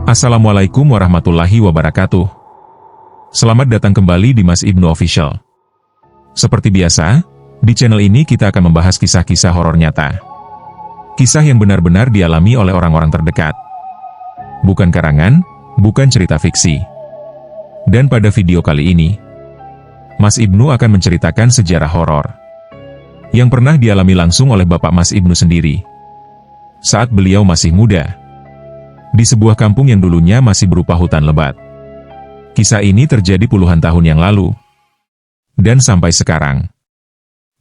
Assalamualaikum warahmatullahi wabarakatuh. Selamat datang kembali di Mas Ibnu Official. Seperti biasa, di channel ini kita akan membahas kisah-kisah horor nyata. Kisah yang benar-benar dialami oleh orang-orang terdekat. Bukan karangan, bukan cerita fiksi. Dan pada video kali ini, Mas Ibnu akan menceritakan sejarah horor yang pernah dialami langsung oleh Bapak Mas Ibnu sendiri saat beliau masih muda, di sebuah kampung yang dulunya masih berupa hutan lebat. Kisah ini terjadi puluhan tahun yang lalu, dan sampai sekarang,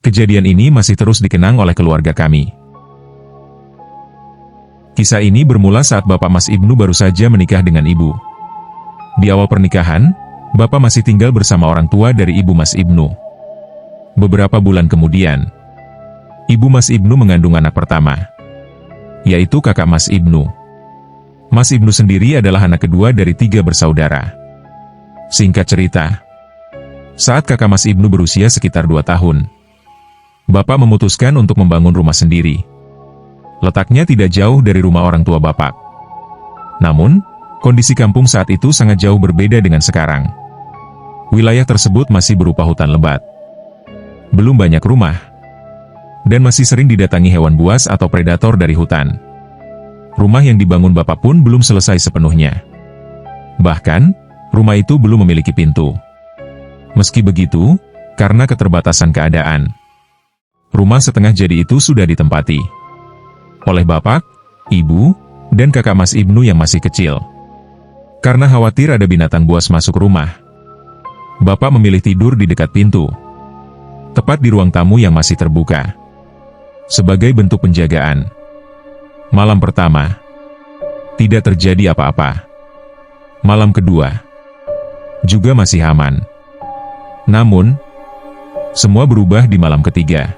kejadian ini masih terus dikenang oleh keluarga kami. Kisah ini bermula saat Bapak Mas Ibnu baru saja menikah dengan ibu. Di awal pernikahan, Bapak masih tinggal bersama orang tua dari ibu Mas Ibnu. Beberapa bulan kemudian, ibu Mas Ibnu mengandung anak pertama, yaitu kakak Mas Ibnu. Mas Ibnu sendiri adalah anak kedua dari 3 bersaudara. Singkat cerita, saat kakak Mas Ibnu berusia sekitar 2 tahun, Bapak memutuskan untuk membangun rumah sendiri. Letaknya tidak jauh dari rumah orang tua Bapak. Namun, kondisi kampung saat itu sangat jauh berbeda dengan sekarang. Wilayah tersebut masih berupa hutan lebat. Belum banyak rumah, dan masih sering didatangi hewan buas atau predator dari hutan. Rumah yang dibangun Bapak pun belum selesai sepenuhnya. Bahkan, rumah itu belum memiliki pintu. Meski begitu, karena keterbatasan keadaan, rumah setengah jadi itu sudah ditempati oleh Bapak, Ibu, dan kakak Mas Ibnu yang masih kecil. Karena khawatir ada binatang buas masuk rumah, Bapak memilih tidur di dekat pintu, tepat di ruang tamu yang masih terbuka, sebagai bentuk penjagaan. Malam pertama, tidak terjadi apa-apa. Malam kedua, juga masih aman. Namun, semua berubah di malam ketiga.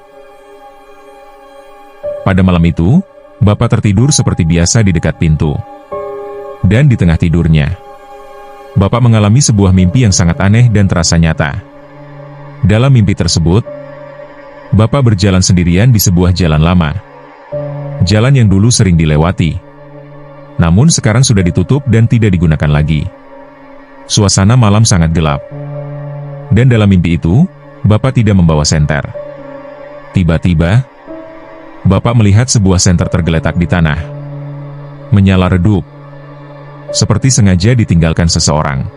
Pada malam itu, Bapak tertidur seperti biasa di dekat pintu. Dan di tengah tidurnya, Bapak mengalami sebuah mimpi yang sangat aneh dan terasa nyata. Dalam mimpi tersebut, Bapak berjalan sendirian di sebuah jalan lama. Jalan yang dulu sering dilewati, namun sekarang sudah ditutup dan tidak digunakan lagi. Suasana malam sangat gelap. Dan dalam mimpi itu, Bapak tidak membawa senter. Tiba-tiba, Bapak melihat sebuah senter tergeletak di tanah, menyala redup, seperti sengaja ditinggalkan seseorang.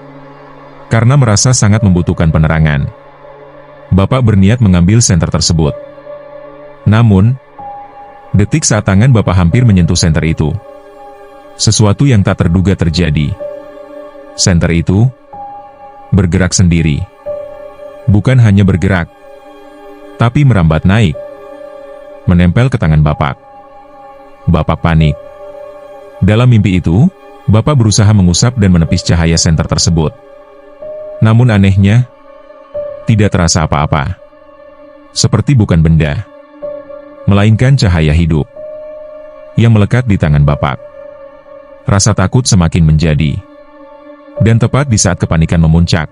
Karena merasa sangat membutuhkan penerangan, Bapak berniat mengambil senter tersebut. Namun, detik saat tangan Bapak hampir menyentuh senter itu, sesuatu yang tak terduga terjadi. Senter itu bergerak sendiri. Bukan hanya bergerak, tapi merambat naik, menempel ke tangan Bapak. Bapak panik. Dalam mimpi itu, Bapak berusaha mengusap dan menepis cahaya senter tersebut. Namun anehnya, tidak terasa apa-apa. Seperti bukan benda, melainkan cahaya hidup yang melekat di tangan Bapak. Rasa takut semakin menjadi. Dan tepat di saat kepanikan memuncak,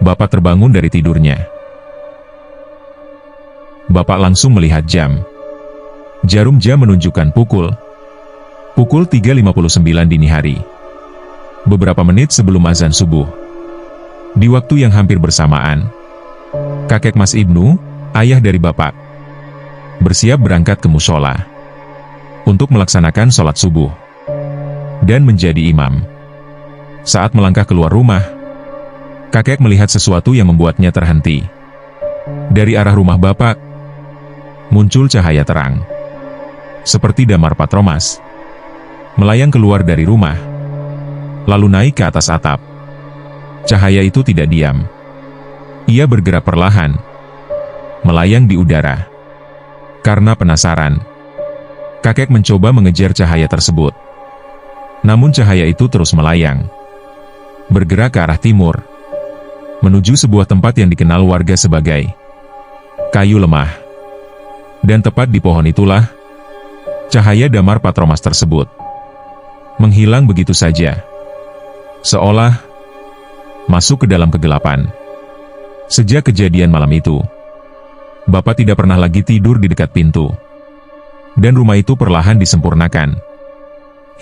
Bapak terbangun dari tidurnya. Bapak langsung melihat jam. Jarum jam menunjukkan pukul 3.59 dini hari. Beberapa menit sebelum azan subuh. Di waktu yang hampir bersamaan, kakek Mas Ibnu, ayah dari Bapak, bersiap berangkat ke musola untuk melaksanakan sholat subuh dan menjadi imam. Saat melangkah keluar rumah, kakek melihat sesuatu yang membuatnya terhenti. Dari arah rumah Bapak, muncul cahaya terang, seperti damar patromas, melayang keluar dari rumah, lalu naik ke atas atap. Cahaya itu tidak diam. Ia bergerak perlahan, melayang di udara. Karena penasaran, kakek mencoba mengejar cahaya tersebut. Namun cahaya itu terus melayang, bergerak ke arah timur, menuju sebuah tempat yang dikenal warga sebagai kayu lemah. Dan tepat di pohon itulah, cahaya damar patromas tersebut menghilang begitu saja, seolah masuk ke dalam kegelapan. Sejak kejadian malam itu, Bapak tidak pernah lagi tidur di dekat pintu. Dan rumah itu perlahan disempurnakan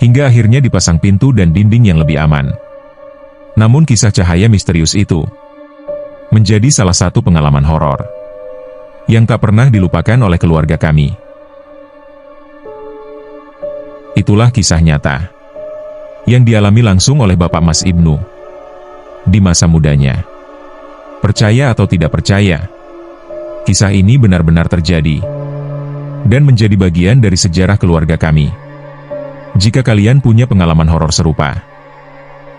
Hingga akhirnya dipasang pintu dan dinding yang lebih aman. Namun kisah cahaya misterius itu menjadi salah satu pengalaman horor yang tak pernah dilupakan oleh keluarga kami. Itulah kisah nyata yang dialami langsung oleh Bapak Mas Ibnu di masa mudanya. Percaya atau tidak percaya, kisah ini benar-benar terjadi dan menjadi bagian dari sejarah keluarga kami. Jika kalian punya pengalaman horor serupa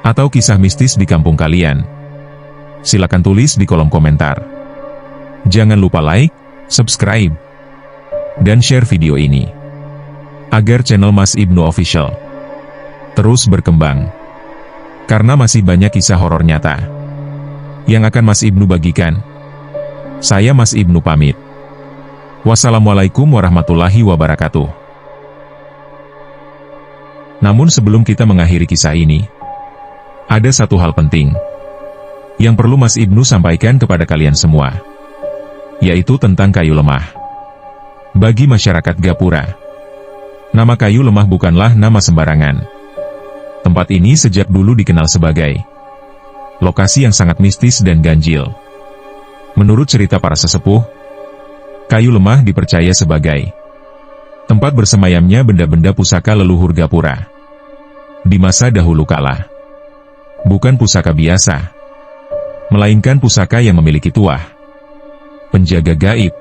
atau kisah mistis di kampung kalian, silakan tulis di kolom komentar. Jangan lupa like, subscribe, dan share video ini agar channel Mas Ibnu Official terus berkembang. Karena masih banyak kisah horor nyata yang akan Mas Ibnu bagikan. Saya Mas Ibnu pamit. Wassalamualaikum warahmatullahi wabarakatuh. Namun sebelum kita mengakhiri kisah ini, ada satu hal penting yang perlu Mas Ibnu sampaikan kepada kalian semua, yaitu tentang kayu lemah. Bagi masyarakat Gapura, nama kayu lemah bukanlah nama sembarangan. Tempat ini sejak dulu dikenal sebagai lokasi yang sangat mistis dan ganjil. Menurut cerita para sesepuh, kayu lemah dipercaya sebagai tempat bersemayamnya benda-benda pusaka leluhur Gapura di masa dahulu kala. Bukan pusaka biasa, melainkan pusaka yang memiliki tuah, penjaga gaib,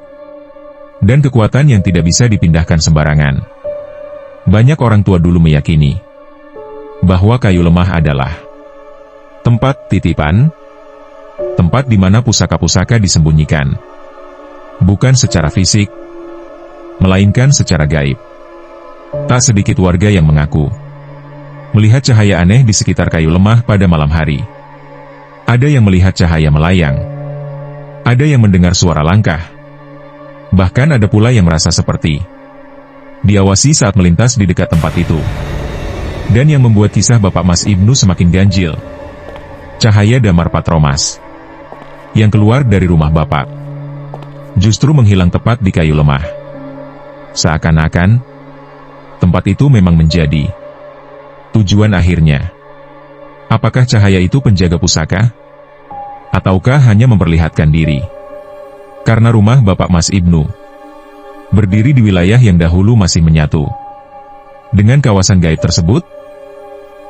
dan kekuatan yang tidak bisa dipindahkan sembarangan. Banyak orang tua dulu meyakini bahwa kayu lemah adalah tempat titipan, tempat di mana pusaka-pusaka disembunyikan, bukan secara fisik, melainkan secara gaib. Tak sedikit warga yang mengaku melihat cahaya aneh di sekitar kayu lemah pada malam hari. Ada yang melihat cahaya melayang, ada yang mendengar suara langkah, bahkan ada pula yang merasa seperti diawasi saat melintas di dekat tempat itu. Dan yang membuat kisah Bapak Mas Ibnu semakin ganjil, cahaya damar patromas yang keluar dari rumah Bapak justru menghilang tepat di kayu lemah. Seakan-akan tempat itu memang menjadi tujuan akhirnya. Apakah cahaya itu penjaga pusaka? Ataukah hanya memperlihatkan diri? Karena rumah Bapak Mas Ibnu berdiri di wilayah yang dahulu masih menyatu dengan kawasan gaib tersebut,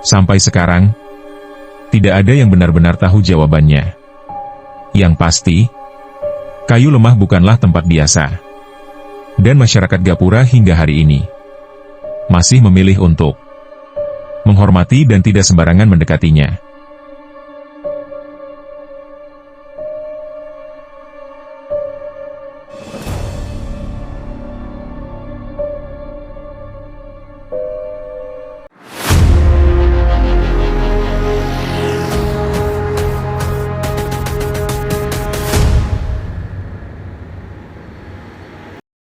sampai sekarang tidak ada yang benar-benar tahu jawabannya. Yang pasti, kayu lemah bukanlah tempat biasa, dan masyarakat Gapura hingga hari ini masih memilih untuk menghormati dan tidak sembarangan mendekatinya.